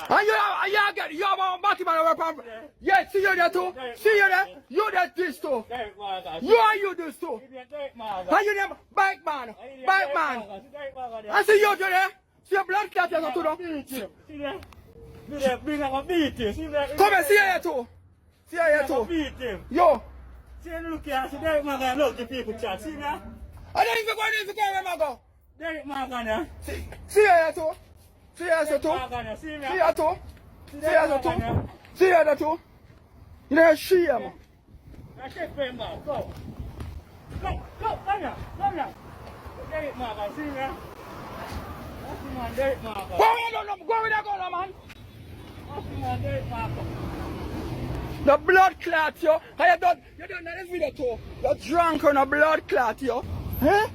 And you have a Batman over from. Yeah, see you there too. See you there. You there this too. You this too. And you name bike man. Bike man. And see you there. See your blood clot here too now. See there. Come and see here too. See here too. Yo. See look here. See Derrick Morgan. Look the people chat. See now. And then if you go where I go. Derrick Morgan. See here too. See here too. See See here too. See here too. See here too. You know she man. I take them back. Go. Come here. Derrick Morgan. See now. That's the man Derrick Morgan. Go where you go man. That's the man Derrick Morgan. The blood clot, yo. You done this video too. You're drunk on a blood clot, yo. Eh?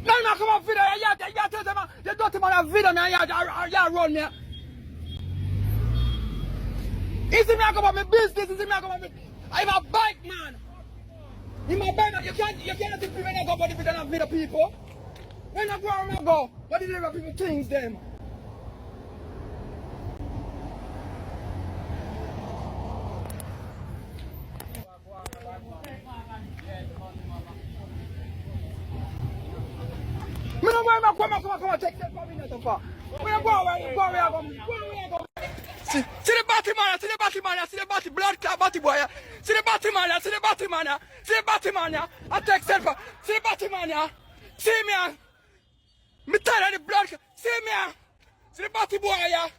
No, come on, video. You tell them, you don't tell them a video, man. You run me. Is it me I come on my business? Is it me I come on my... I'm a bike man. In my bike man, you can't think when I go about if you don't have video people. When I go around I go, what did the people think them? Come on, take that for me not so far. Go away. See the batty man, see the batty blood clot batty boy. See the batty man, see the batty man. I take self. See the batty man. See me. Me tired of the blood. See me. See the batty boy.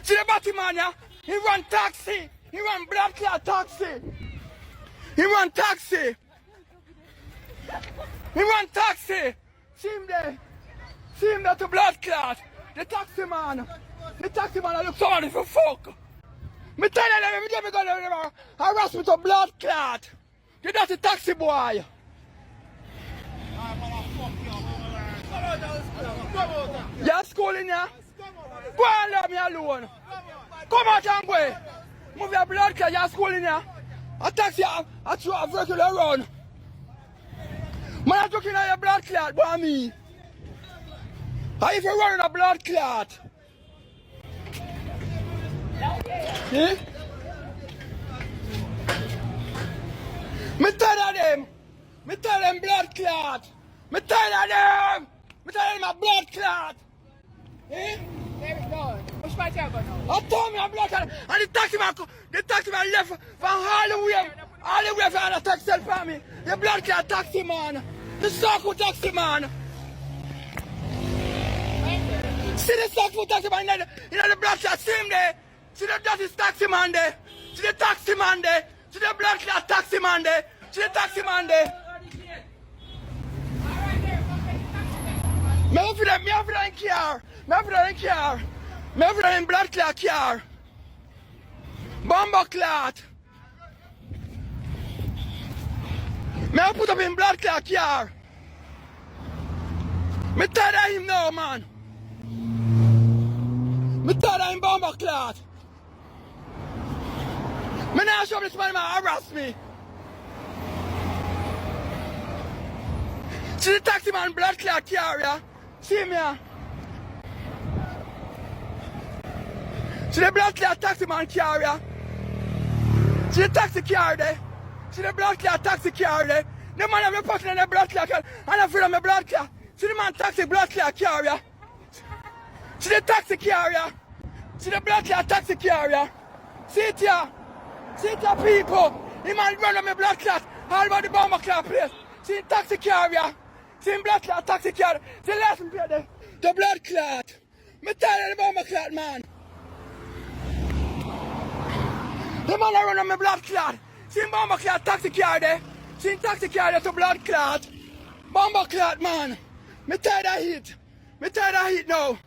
See the batty man. He run taxi. He run blood clot taxi. He run taxi. See him there. See him there to blood clot. The taxi man. The taxi man, I look sorry for fuck. Me tell them, me go harass me to blood clot. You that's the taxi boy. You're schooling ya? Go and leave me alone. Come out and go. Move your blood clot, you're schooling ya? A taxi, I throw a regular run. Man, I'm talking about your blood clot, boy, me. How if you running a blood clot? See? Me tell them blood clot. Me tell them a blood clot. Eh? Derrick, go. Push my tail, go now. I told me a blood clot. And the taxi man left from all the way from the taxi for me. The blood clot taxi man. The circle taxi man. See the circle taxi man in the blood clot. See him there. See the dirty taxi man there. See the taxi man there. See the blood clot taxi man there. See the taxi man there. Me have them in car. Me have them in blood clot car. Bomber clot. Me have put up in blood clot car. Me tired of him now, man. Me tired of him bomber clot. Me not sure this man harass me. See the taxi man blood clot carrier. See me here. See the blood clot taxi man carrier. See the taxi car there. See the blood clot taxi car there. The man have me pocket in the blood clot and I feel my blood clot. See the man taxi blood clot carrier. See the taxi carrier. See the blood clot taxi carrier. See it here. See it here, people. The man run on my blood clot all about the bomber clot place. See the taxi carrier. See the blood clot taxi carrier. See the lesson plate there. The blood clot. Me tired of the bomber clot, man. The man run on my blood clot. See the bomber clot taxi carrier there. See the taxi carrier to blood clot. Bomber clot, man. Me tired of heat. Me tired of heat now.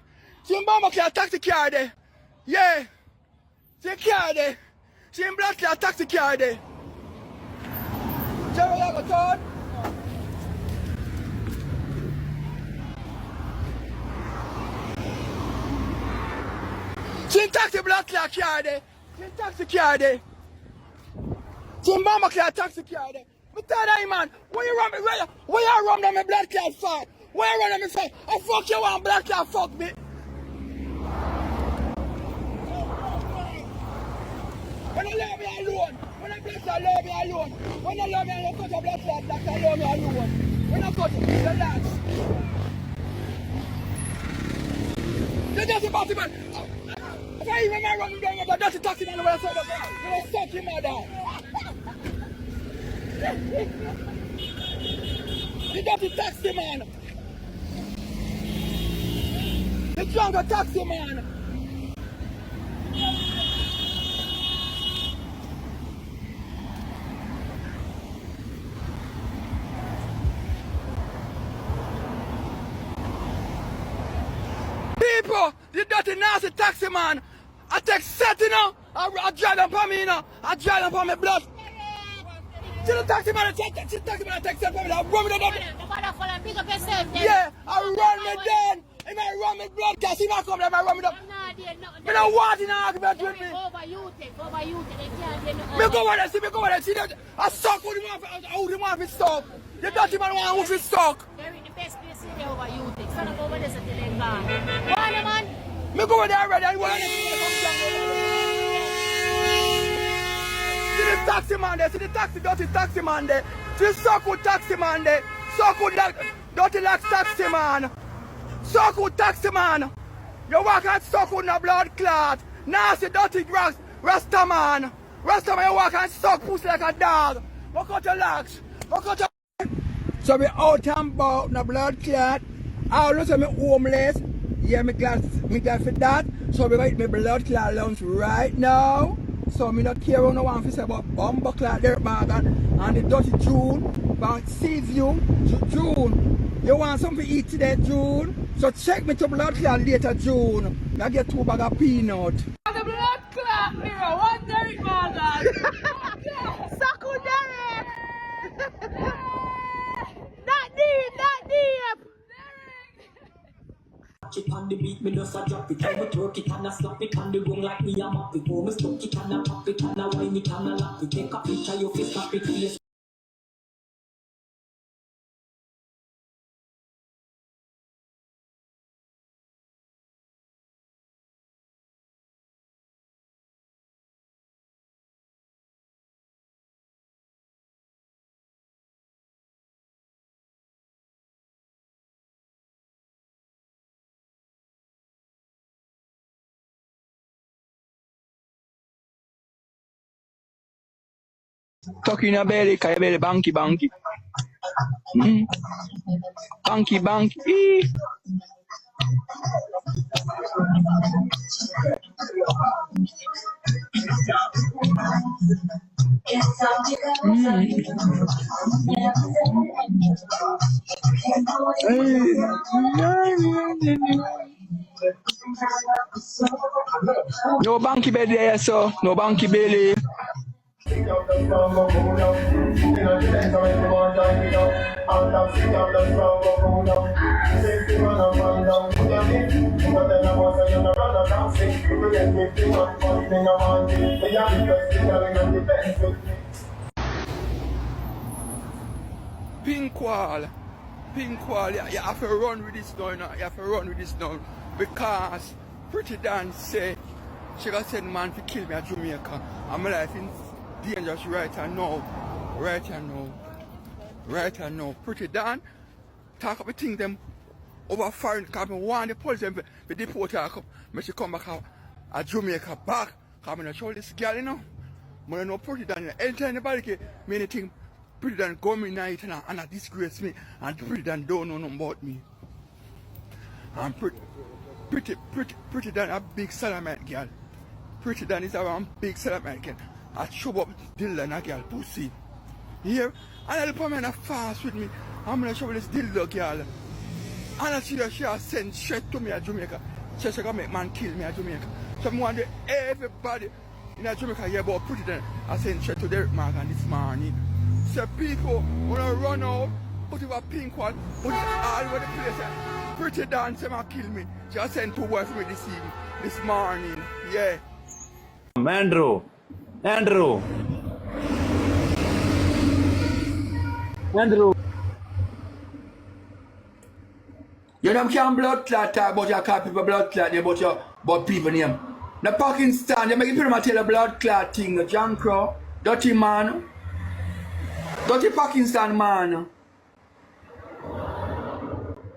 See the bomber clot taxi carrier there. Yeah. See the car there. See him blood clot taxi car there. See where you go, Todd? See him taxi blood clot car there. See him taxi car there. See him bomber clot taxi car there. Me tell that man, where you run me? Where you run me blood clot for? Where you run me for? I fuck you one blood clot fuck me. leave me alone. When I blood clot, leave me alone. When I leave me alone, cut a blood clot, doctor, leave me alone. When I cut it, relax. The dirty bastard man. If I even run him down with the dirty taxi man, when I saw the girl, you will suck him mother. The dirty taxi man. The drunk taxi man. People, the dirty nasty taxi man. I take set, you know. I drive them for me, you know. I drive them for me blood. See the taxi man, the taxi man take set for me. I run me down. Yeah, I run me down. He might run me blood, cause he might come there, I run me down. I don't want in an argument with me. Over you, they can't get no. Me go over there, see that. I suck with him off his stock. The dirty man want off his stock. Derrick, the best place is there over you. Take son of over there, so they're gone. Go on, man. Me go over there already, and one of them come down. See the taxi man there, see the dirty taxi man there. See the so good taxi man there. So good dirty lax taxi man. So good taxi man. You walk and suck with no blood clot. Nasty dirty Rasta man. Rasta man, you walk and suck pussy like a dog. Walk out your legs. Walk out your... So we out and about no blood clot. I look at me homeless. Yeah, me glad for that. So we write me blood clot lunch right now. So me not care what no one say about bumper clot Derrick Morgan and the dirty June. But seize you, June. You want something to eat today, June? So check me to blood clot later, June. I get 2 bags of peanut. The blood clot mirror, one Derrick Morgan. Suckle Derrick. Not deep. It on the beat, me just a drop it. I would work it and I slap it on the room like me a mop it. Oh, me stuck it and I pop it and I wine it and I lap it. Take a picture, you feel slap it. Yes. Tuck in your belly, cause your belly banky. Banky. No banky belly there, so no banky belly. Pink wall, you have to run with this now, because Pretty Dan said she got send man to kill me at Jamaica, and my life in dangerous right now. Pretty Dan talk about things them over foreign, because I want the police them to deport her, but she come back at Jamaica back, because I not show this girl, you know. I know Pretty Dan, anytime anybody can make anything, Pretty Dan go me night and disgrace me, and Pretty Dan don't know nothing about me. And Pretty Dan a big salamite girl. Pretty Dan is around big salamite girl. I chop up dildo girl pussy. Here, and the woman fast with me. I'm gonna show this dildo girl. And she send straight to me at Jamaica. She gonna make man kill me at Jamaica. So I want everybody in Jamaica hear about Pretty Dan. I send straight to Derrick Morgan this morning. So people wanna run out, put it a pink one, put it all over the place. Pretty Dan say ma kill me. She sent 2 boys for me this morning. Yeah. Andrew. You know, can't blood clot talk about your call people blood clot, about people name. The Pakistan, you make people tell a blood clot thing, the John Crow, dirty man. Dirty Pakistan man.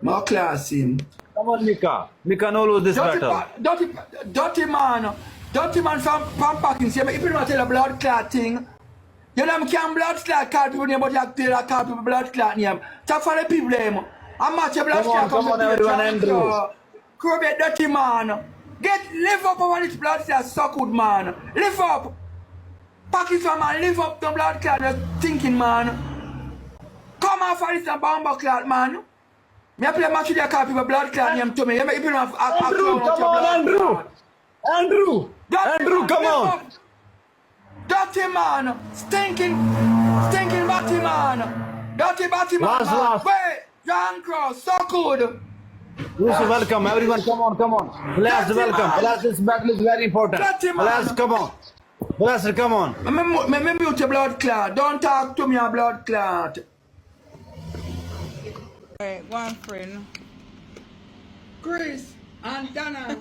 More class him. Come on, Mika. Mika, no lose this battle. Dirty man. Dirty man from Pakistan. You make people tell a blood clot thing. You know, can't blood clot call people name, but you tell a call people blood clot name. Talk for the people them. I'm not a blood clot. Come on, everyone, Andrew. Crowd dirty man. Live up over this blood clot so good, man. Live up. Pakistan man, live up the blood clot thinking, man. Come on for this bomber clot, man. Me play match with your call people blood clot name to me. You make people have Andrew, come on, Andrew. Andrew, come on. Dirty man, stinking batty man. Dirty batty man. Last. Wait, John Cross, so good. Yusuf, welcome. Everyone, come on. Blast, welcome. Blast, this battle is very important. Blast, come on. Blast, come on. Me mute your blood clot. Don't talk to me a blood clot. Right, one friend. Chris and Dana,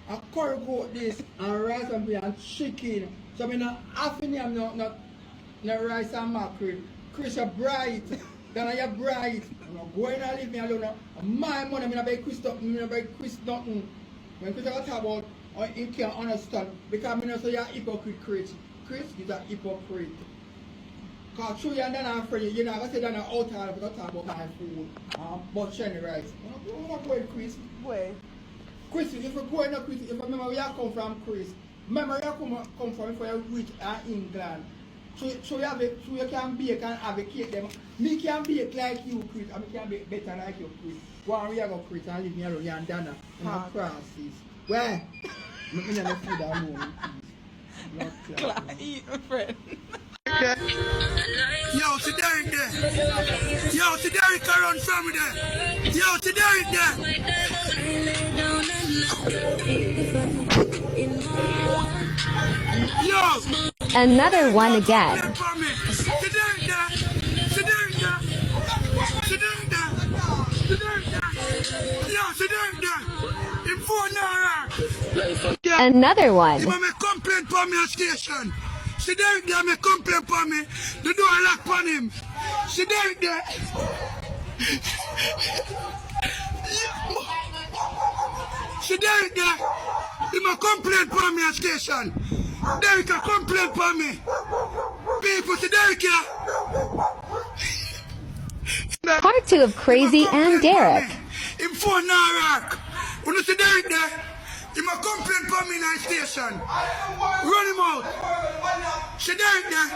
I corrupt this and rice and beef and chicken. So I'm not having I'm not rice and mackerel. Chris, you're bright. Dana, you're bright. I'm not going to leave me alone. My money, I'm not buy Chris nothing. When Chris talk about, you can't understand. Because I know so you're a hypocrite, Chris. Chris is a hypocrite. Because through you and Dana and friend, you're not going to say Dana out of talk about my food. But shiny rice. I'm not going Chris. Where? Chris, if you go in Chris, if you remember where you come from, Chris, remember where you come from before you reach England. So you can bake and have a cake them. Me can bake like you, Chris, and me can bake better like you, Chris. Go on, we are going Chris and leave me alone, you and Dana. And my crosses. Where? Me not food alone. Clyde, eat, my friend. Yo, to Derrick there. Yo, to Derrick around from me there. Yo, to Derrick there. Yo. Another one again. Another one. You make complaint for me at station. See Derrick there, make complaint for me. The door lock on him. See Derrick there. See Derrick there. He make complaint for me at station. Derrick a complaint for me. People, see Derrick here. Part 2 of Crazy and Derrick. Him phone now rock. When you see Derrick there, he make complaint for me in the station. Run him out. See Derrick there.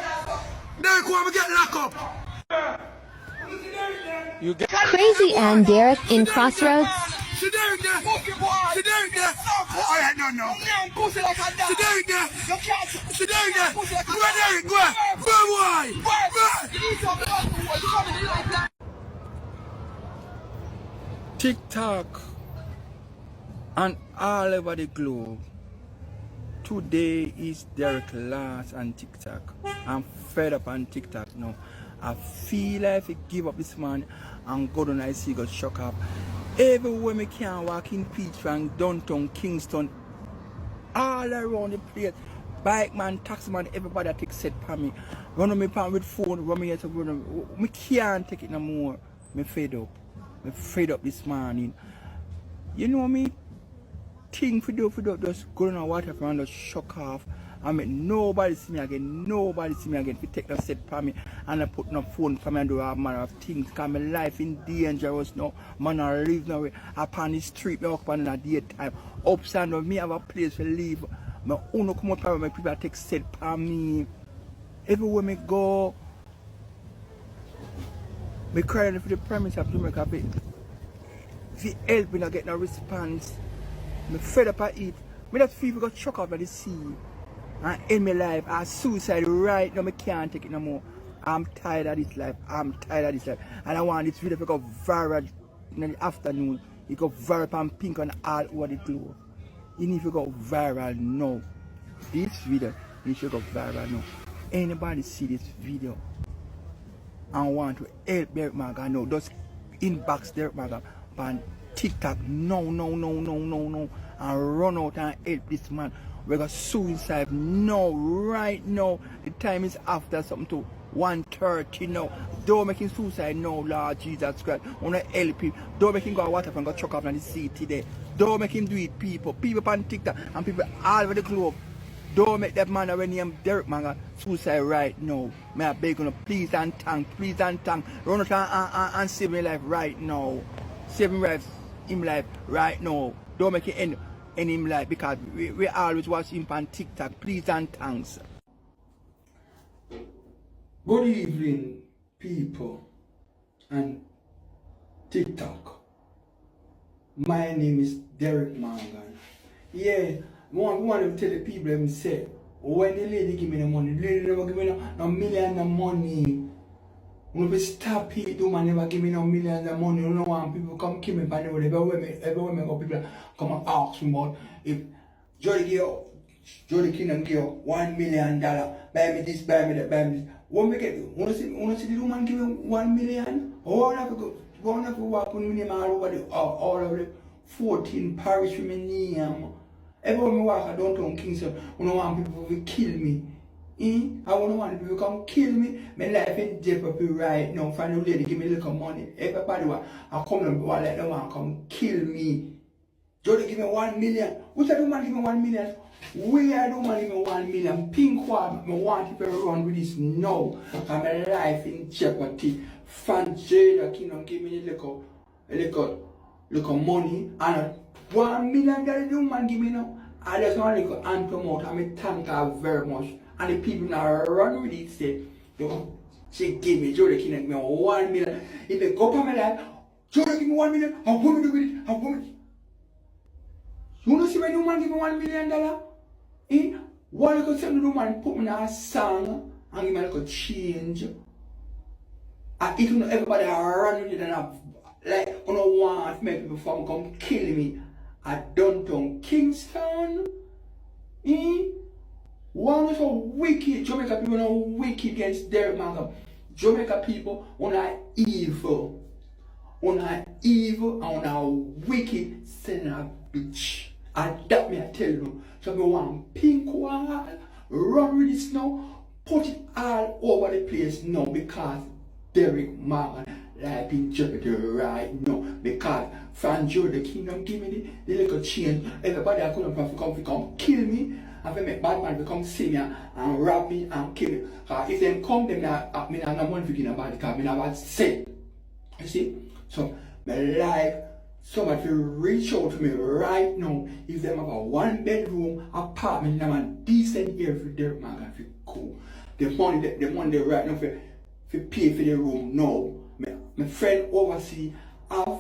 Derrick want to get locked up. You get Crazy and Derrick in Crossroads. See Derrick there. See Derrick there. I no. See Derrick there. See Derrick there. Go Derrick, go. Go boy. TikTok and all over the globe. Today is Derrick last on TikTok. I'm fed up on TikTok now. I feel like if I give up this man and go down I see got shock up. Everywhere me can walk in Peachtree, downtown, Kingston, all around the place. Bike man, taxi man, everybody that take set for me. Run on me pan with phone, run me here to run on. Me can't take it no more. Me fed up. Me fed up this morning. You know me? Thing for do just go on water and just shock off. I mean nobody see me again. If you take the set for me and I put no phone for me and do a matter of things. Cause my life in dangerous now. Man I live now upon the street me up in the daytime. Upside down me have a place to live. My own come up and my people take set for me. Everywhere me go. Me crying for the premise of Jamaica. If you help me not get no response. Me fed up at it. Me that feel got shock out by the sea. And end my life. I suicide right now. Me can't take it no more. I'm tired of this life. And I want this video to go viral in the afternoon. It go viral and pink and all over the globe. You need to go viral now. This video needs to go viral now. Anybody see this video and want to help Derrick Maga now, just inbox Derrick Maga on TikTok no, and run out and help this man. We got suicide now, right now. The time is after something to 1:30 now. Don't make him suicide now, Lord Jesus Christ. Wanna help him. Don't make him go water and go chuck up on the sea today. Don't make him do it, people. People on TikTok and people all over the globe. Don't make that man when name Derrick man suicide right now. May I beg you, please and thank. Run out and save my life right now. Save him life right now. Don't make it end him life because we always watch him on TikTok. Please and thanks. Good evening, people and TikTok. My name is Derrick Mangan. Yeah. Want to tell the people them say, when the lady give me the money, the lady never give me no million of money. When we stop it, the man never give me no millions of money. You don't want people come kill me by the way. Everywhere me go, people come and ask me about if Jody Kingdom give you $1 million, buy me this, buy me that, buy me this. What make it? Want to see the woman give you $1 million? All of it go. One of you walk on me all over all of the 14 parish with me name. Everyone walk downtown Kingston, I don't want people to kill me. I don't want people to come kill me. My life in jeopardy right now. Find a lady give me a little money. Everybody want I come and let them want come kill me. Jody give me $1 million. What I do man give me $1 million? Where do man give me $1 million? Pink one, I want people to run with this now. And my life in jeopardy. Fan Jada Kingdom give me a little money and $1 million do man give me now. I just want to go and promote and I thank her very much. And the people now run with it say, yo, she gave me Jody Kingdom give me $1 million. If they go up my life, Jody give me $1 million, I'm going to do with it, I'm going to. You know see when the man give me $1 million? What you could say to the man put me in a song and give me a little change. And if you know everybody run with it and have like, I don't want to make people come kill me at downtown Kingston. One is so wicked. Jamaica people are wicked against Derrick Mangan. Jamaica people are evil. And wicked son of a bitch. And that me I tell you. So me want pink wall, run with this now, put it all over the place now because Derrick Mangan life in jeopardy right now because from Jody Kingdom give me the little change. Everybody I couldn't come kill me and when make bad man come see me and rob me and kill me. If they come, them not me not no money to give about it because me not say. You see? So my life somebody reach out to me right now if them have a 1-bedroom apartment in a decent area for Derrick Mangan feel cool. The money right now for pay for the room now. My friend oversee have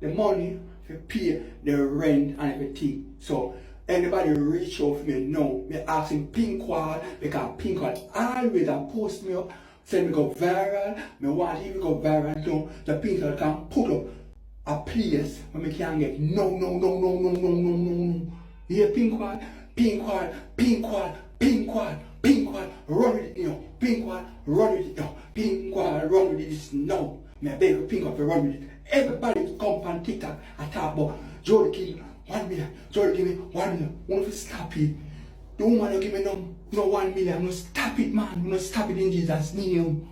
the money to pay the rent and everything. So anybody reach out to me now, me asking pink wall because pink wall always post me up, send me go viral. Me want if you go viral too, the pink wall can put up a place where me can get no. Here pink wall, run with it now. Pink wall, run with it now. Pink wall, run with it now. Me beg you pink wall to run with it. Everybody come on TikTok and talk about Jody give me $1 million. Jody give me $1 million. Want to stop it? Don't want to give me no $1 million. No stop it, man. No stop it in Jesus' name.